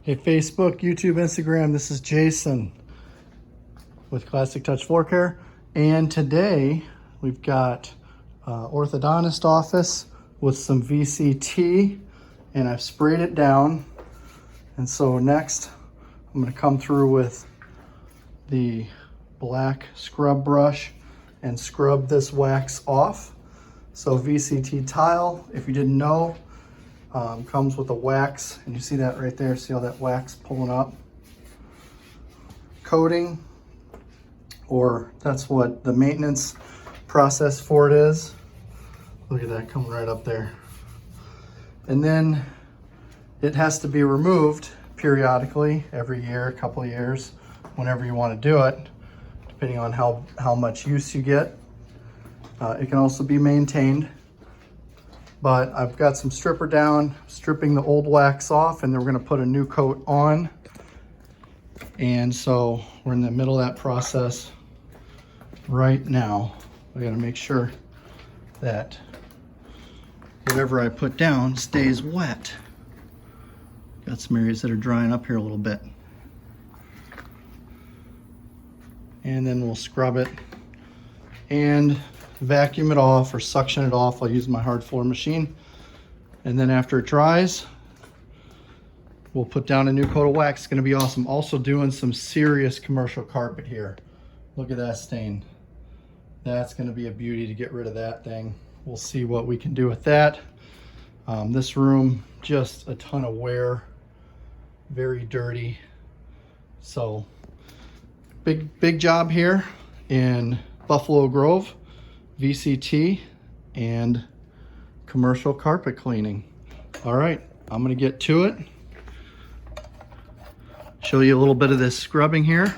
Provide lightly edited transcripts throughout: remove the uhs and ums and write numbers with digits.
Hey, Facebook, YouTube, Instagram, this is Jason with Classic Touch Floor Care. And today we've got orthodontist office with some VCT, and I've sprayed it down. And so next I'm going to come through with the black scrub brush and scrub this wax off. So VCT tile, if you didn't know, comes with a wax, and you see that right there. See all that wax pulling up? Coating, or that's what the maintenance process for it is. Look at that coming right up there. And then it has to be removed periodically, every year, a couple of years, whenever you want to do it, depending on how much use you get. It can also be maintained. But I've got some stripper down, stripping the old wax off, and then we're gonna put a new coat on. And so we're in the middle of that process right now. I gotta make sure that whatever I put down stays wet. Got some areas that are drying up here a little bit. And then we'll scrub it and vacuum it off or suction it off. I'll use my hard floor machine. And then after it dries, we'll put down a new coat of wax. It's gonna be awesome. Also doing some serious commercial carpet here. Look at that stain. That's gonna be a beauty to get rid of that thing. We'll see what we can do with that. This room, just a ton of wear, very dirty. So big job here in Buffalo Grove. VCT and commercial carpet cleaning. All right, I'm gonna get to it. Show you a little bit of this scrubbing here.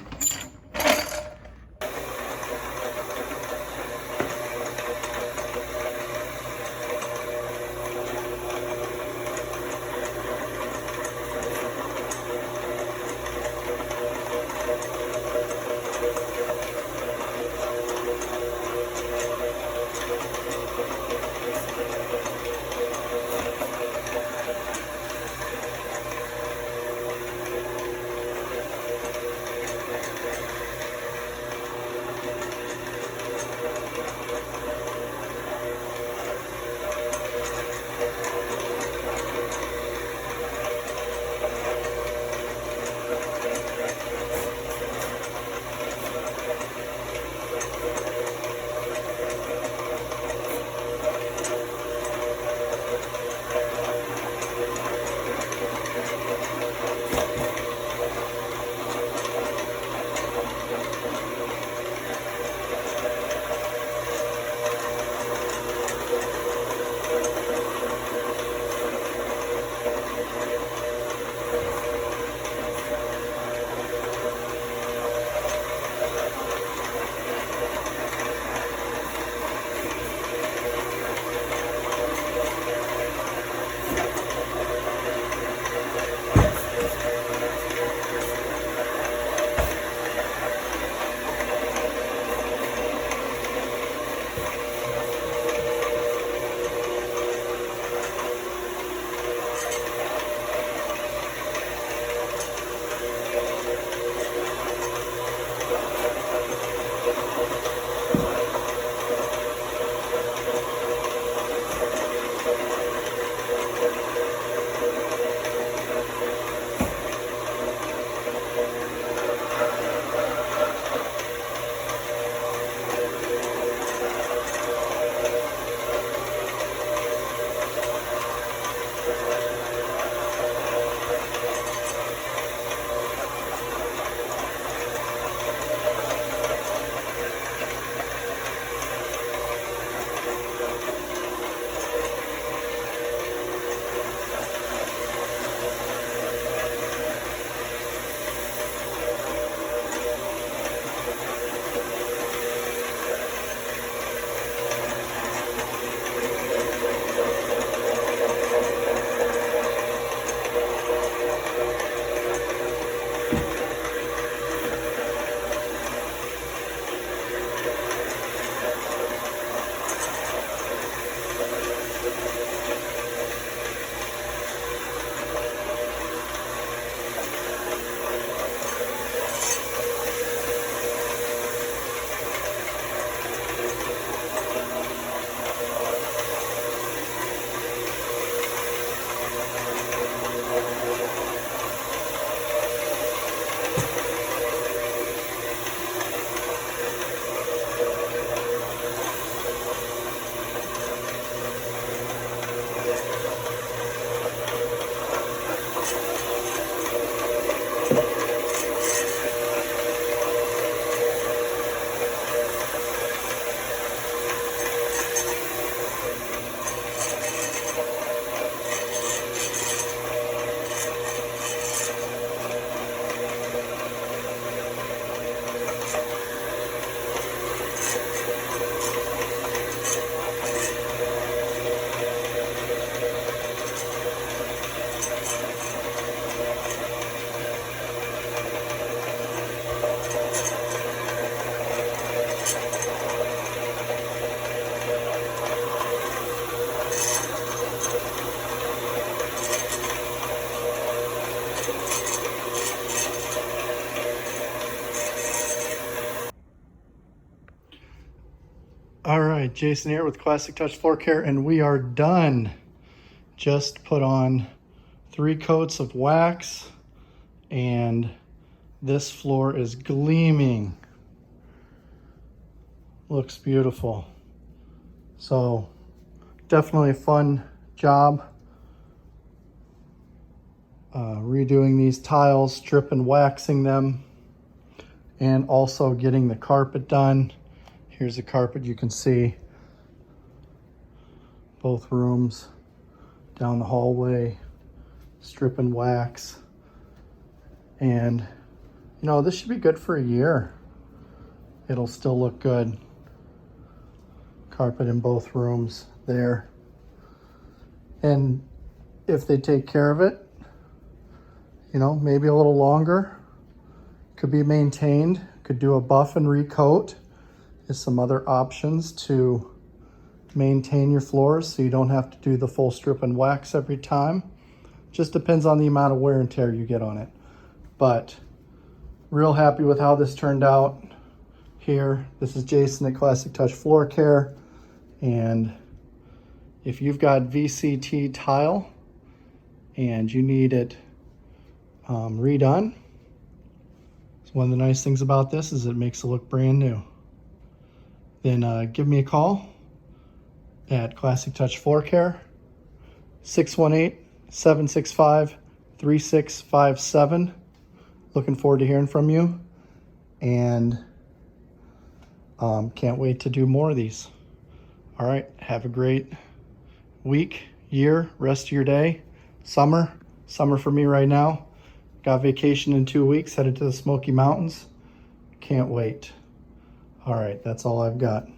All right, Jason here with Classic Touch Floor Care, and we are done. Just put on 3 coats of wax, and this floor is gleaming. Looks beautiful. So definitely a fun job redoing these tiles, strip and waxing them, and also getting the carpet done. Here's the carpet. You can see both rooms, down the hallway, strip and wax. And you know, this should be good for a year. It'll still look good. Carpet in both rooms there. And if they take care of it, you know, maybe a little longer, could be maintained, could do a buff and recoat. There's some other options to maintain your floors so you don't have to do the full strip and wax every time. Just depends on the amount of wear and tear you get on it. But real happy with how this turned out here. This is Jason at Classic Touch Floor Care. And if you've got VCT tile and you need it redone, so one of the nice things about this is it makes it look brand new. Then give me a call at Classic Touch Floor Care, 618-765-3657. Looking forward to hearing from you, and can't wait to do more of these. All right, have a great week, year, rest of your day. Summer for me right now. Got vacation in 2 weeks, headed to the Smoky Mountains. Can't wait. All right, that's all I've got.